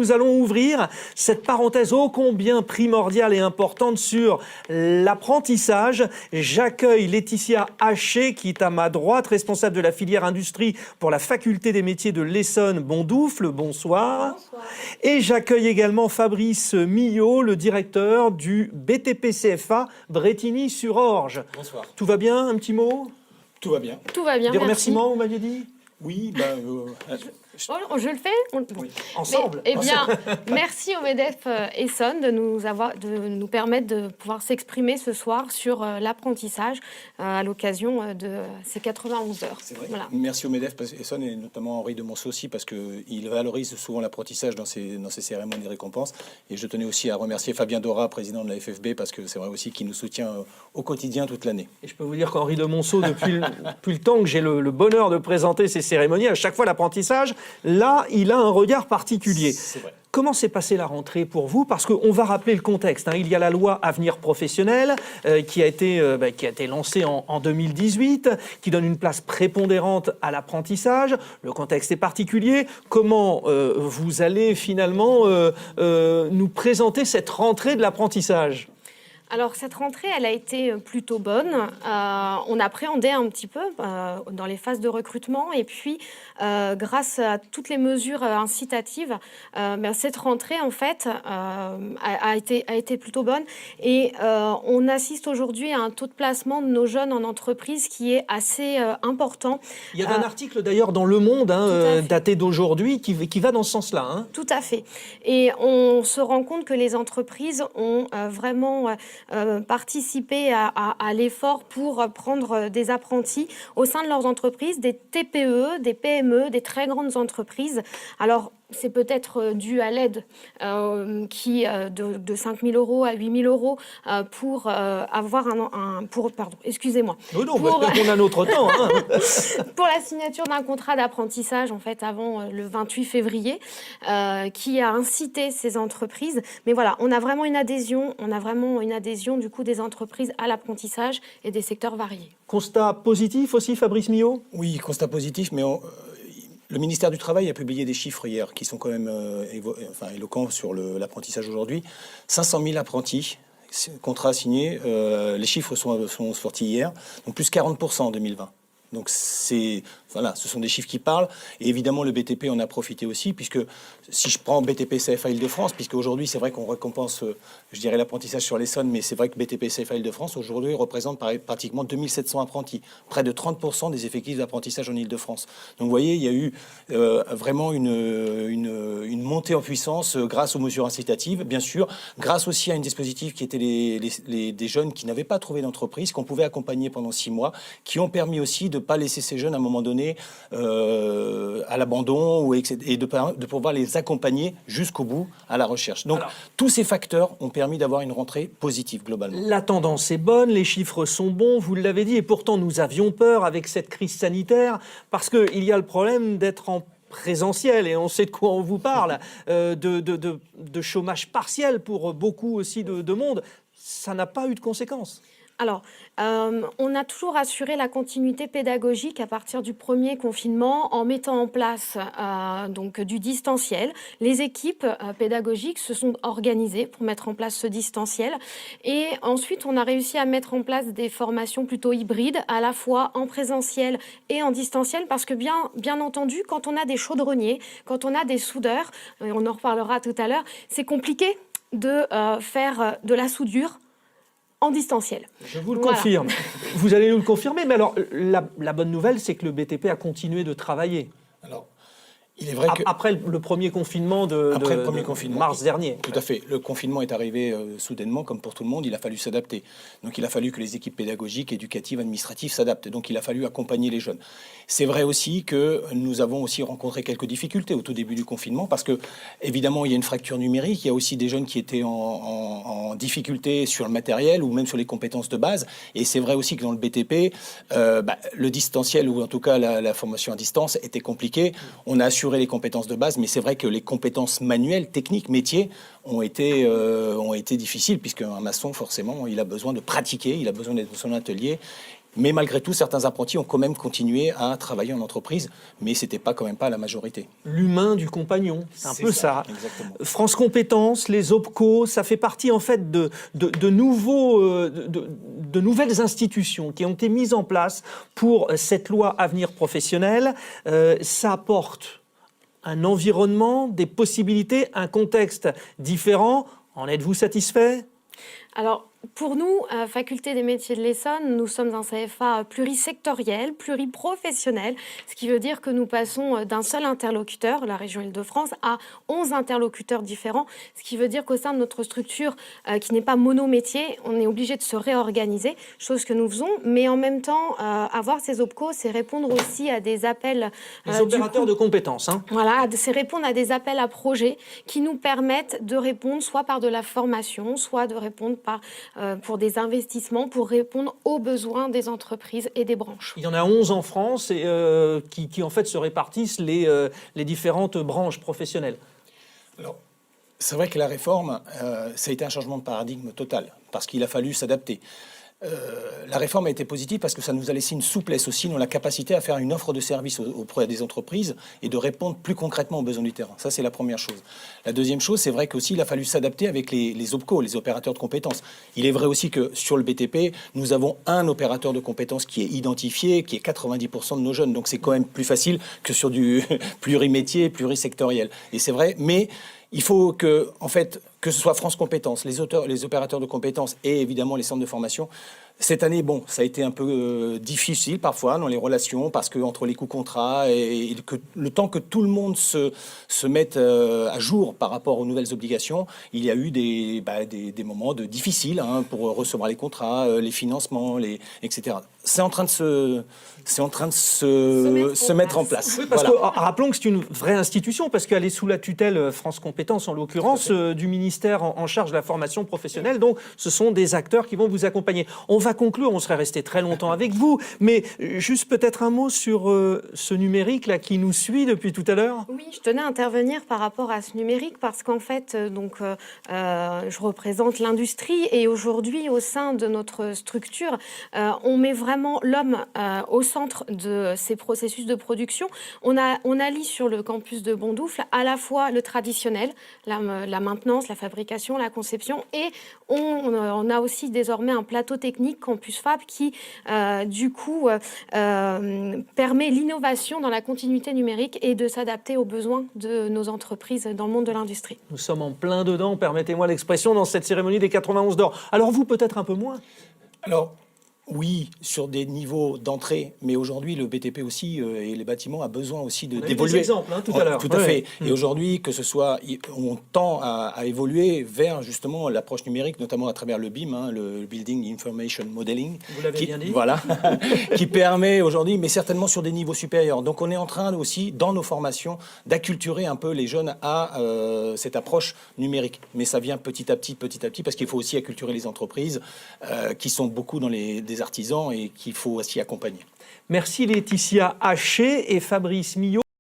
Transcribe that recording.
nous allons ouvrir cette parenthèse ô combien primordiale et importante sur l'apprentissage. J'accueille Laetitia Haché, qui est à ma droite, responsable de la filière industrie pour la faculté des métiers de l'Essonne-Bondoufle. Bonsoir. Bonsoir. Et j'accueille également Fabrice Millot, le directeur du BTP CFA Brétigny-sur-Orge. Bonsoir. Tout va bien? Un petit mot? Tout va bien. Tout va bien, Des merci. remerciements, vous m'aviez dit? Oui, je le fais. Oui. Ensemble. Eh bien, merci au MEDEF Essonne de nous permettre de pouvoir s'exprimer ce soir sur l'apprentissage à l'occasion de ces 91 heures. C'est vrai. Voilà. Merci au MEDEF Essonne et notamment Henri de Monceau aussi parce qu'il valorise souvent l'apprentissage dans ces cérémonies de récompense. Et je tenais aussi à remercier Fabien Dora, président de la FFB, parce que c'est vrai aussi qu'il nous soutient au quotidien toute l'année. Et je peux vous dire qu'Henri de Monceau, depuis le temps que j'ai le bonheur de présenter ces cérémonies, à chaque fois l'apprentissage, là, il a un regard particulier. C'est vrai. Comment s'est passée la rentrée pour vous? Parce qu'on va rappeler le contexte. Il y a la loi Avenir professionnel qui a été lancée en 2018, qui donne une place prépondérante à l'apprentissage. Le contexte est particulier. Comment vous allez finalement nous présenter cette rentrée de l'apprentissage? Alors, cette rentrée, elle a été plutôt bonne. On appréhendait un petit peu dans les phases de recrutement. Et puis, grâce à toutes les mesures incitatives, cette rentrée, en fait, a été plutôt bonne. Et on assiste aujourd'hui à un taux de placement de nos jeunes en entreprise qui est assez important. Il y avait un article, d'ailleurs, dans Le Monde, daté d'aujourd'hui, qui va dans ce sens-là. Tout à fait. Et on se rend compte que les entreprises ont vraiment participer à l'effort pour prendre des apprentis au sein de leurs entreprises, des TPE, des PME, des très grandes entreprises. Alors, c'est peut-être dû à l'aide qui de 5 000 € à 8 000 € pour avoir excusez-moi. Non, on a notre temps. Pour la signature d'un contrat d'apprentissage, en fait, avant le 28 février, qui a incité ces entreprises. Mais voilà, on a vraiment une adhésion du coup des entreprises à l'apprentissage et des secteurs variés. Constat positif aussi, Fabrice Millot? Oui, constat positif, mais le ministère du Travail a publié des chiffres hier qui sont quand même éloquents sur l'apprentissage aujourd'hui. 500 000 apprentis, contrats signés, les chiffres sont sortis hier, donc plus 40% en 2020. Donc ce sont des chiffres qui parlent. Et évidemment, le BTP en a profité aussi, puisque si je prends BTP CFA Île-de-France, puisque aujourd'hui, c'est vrai qu'on récompense, l'apprentissage sur l'Essonne, mais c'est vrai que BTP CFA Île-de-France, aujourd'hui, représente pratiquement 2700 apprentis, près de 30% des effectifs d'apprentissage en Île-de-France. Donc vous voyez, il y a eu vraiment une montée en puissance grâce aux mesures incitatives, bien sûr, grâce aussi à un dispositif qui était des jeunes qui n'avaient pas trouvé d'entreprise, qu'on pouvait accompagner pendant 6 mois, qui ont permis aussi de ne pas laisser ces jeunes à un moment donné à l'abandon et de pouvoir les accompagner jusqu'au bout à la recherche. Donc tous ces facteurs ont permis d'avoir une rentrée positive globalement. La tendance est bonne, les chiffres sont bons, vous l'avez dit, et pourtant nous avions peur avec cette crise sanitaire parce qu'il y a le problème d'être en présentiel, et on sait de quoi on vous parle, de chômage partiel pour beaucoup aussi de monde. Ça n'a pas eu de conséquences. Alors, on a toujours assuré la continuité pédagogique à partir du premier confinement en mettant en place du distanciel. Les équipes pédagogiques se sont organisées pour mettre en place ce distanciel. Et ensuite, on a réussi à mettre en place des formations plutôt hybrides, à la fois en présentiel et en distanciel, parce que bien entendu, quand on a des chaudronniers, quand on a des soudeurs, et on en reparlera tout à l'heure, c'est compliqué de faire de la soudure en distanciel. Je vous le confirme. Vous allez nous le confirmer. Mais alors, la bonne nouvelle, c'est que le BTP a continué de travailler. Alors, il est vrai que... Après le premier confinement de mars dernier. Tout à fait. Le confinement est arrivé soudainement, comme pour tout le monde. Il a fallu s'adapter. Donc, il a fallu que les équipes pédagogiques, éducatives, administratives s'adaptent. Donc, il a fallu accompagner les jeunes. C'est vrai aussi que nous avons aussi rencontré quelques difficultés au tout début du confinement parce que, évidemment, il y a une fracture numérique. Il y a aussi des jeunes qui étaient en difficulté sur le matériel ou même sur les compétences de base. Et c'est vrai aussi que dans le BTP, le distanciel ou en tout cas la formation à distance était compliquée. On a assuré les compétences de base, mais c'est vrai que les compétences manuelles, techniques, métiers ont été difficiles puisqu'un maçon, forcément, il a besoin de pratiquer, il a besoin d'être dans son atelier. Mais malgré tout, certains apprentis ont quand même continué à travailler en entreprise, mais c'était pas quand même pas la majorité. L'humain du compagnon, c'est un peu ça. Exactement. France Compétences, les OPCO, ça fait partie en fait de nouvelles institutions qui ont été mises en place pour cette loi Avenir Professionnel. Ça apporte un environnement, des possibilités, un contexte différent. En êtes-vous satisfait ? Alors, pour nous, Faculté des métiers de l'Essonne, nous sommes un CFA plurisectoriel, pluriprofessionnel, ce qui veut dire que nous passons d'un seul interlocuteur, la région Île-de-France, à 11 interlocuteurs différents, ce qui veut dire qu'au sein de notre structure qui n'est pas monométier, on est obligé de se réorganiser, chose que nous faisons, mais en même temps, avoir ces OPCO, c'est répondre aussi à des appels... Les opérateurs de compétences. Hein. Voilà, c'est répondre à des appels à projets qui nous permettent de répondre soit par de la formation, soit de répondre pour des investissements, pour répondre aux besoins des entreprises et des branches. Il y en a 11 en France et, qui en fait se répartissent les différentes branches professionnelles. Alors, c'est vrai que la réforme, ça a été un changement de paradigme total, parce qu'il a fallu s'adapter. La réforme a été positive parce que ça nous a laissé une souplesse aussi dans la capacité à faire une offre de service auprès des entreprises et de répondre plus concrètement aux besoins du terrain. Ça, c'est la première chose. La deuxième chose, c'est vrai qu'aussi, il a fallu s'adapter avec les OPCO, les opérateurs de compétences. Il est vrai aussi que sur le BTP, nous avons un opérateur de compétences qui est identifié, qui est 90% de nos jeunes. Donc, c'est quand même plus facile que sur du plurimétier, plurisectoriel. Et c'est vrai, mais il faut que, en fait, que ce soit France Compétences, les opérateurs de compétences et évidemment les centres de formation. Cette année, bon, ça a été un peu difficile parfois dans les relations parce que entre les coûts contrats et que le temps que tout le monde se mette à jour par rapport aux nouvelles obligations, il y a eu des moments difficiles pour recevoir les contrats, les financements, etc. C'est en train de se mettre en place. Oui, parce que rappelons que c'est une vraie institution parce qu'elle est sous la tutelle France Compétences en l'occurrence du ministère en charge de la formation professionnelle. Donc, ce sont des acteurs qui vont vous accompagner. On va conclure, on serait resté très longtemps avec vous, mais juste peut-être un mot sur ce numérique là qui nous suit depuis tout à l'heure. Oui, je tenais à intervenir par rapport à ce numérique parce qu'en fait, je représente l'industrie et aujourd'hui, au sein de notre structure, on met vraiment l'homme au centre de ces processus de production. On allie sur le campus de Bondoufle à la fois le traditionnel, la maintenance, la fabrication, la conception, et on a aussi désormais un plateau technique Campus Fab qui, permet l'innovation dans la continuité numérique et de s'adapter aux besoins de nos entreprises dans le monde de l'industrie. Nous sommes en plein dedans, permettez-moi l'expression, dans cette cérémonie des 91 d'or. Alors vous, peut-être un peu moins ? Alors, oui, sur des niveaux d'entrée, mais aujourd'hui, le BTP aussi et les bâtiments a besoin aussi d'évoluer. On a eu des exemples tout à l'heure. Tout à fait. Et aujourd'hui, que ce soit, on tend à évoluer vers justement l'approche numérique, notamment à travers le BIM, le Building Information Modeling. Vous l'avez bien dit. Voilà, qui permet aujourd'hui, mais certainement sur des niveaux supérieurs. Donc on est en train aussi, dans nos formations, d'acculturer un peu les jeunes à cette approche numérique. Mais ça vient petit à petit, parce qu'il faut aussi acculturer les entreprises qui sont beaucoup dans des artisans et qu'il faut aussi accompagner. Merci Laetitia Haché et Fabrice Millot.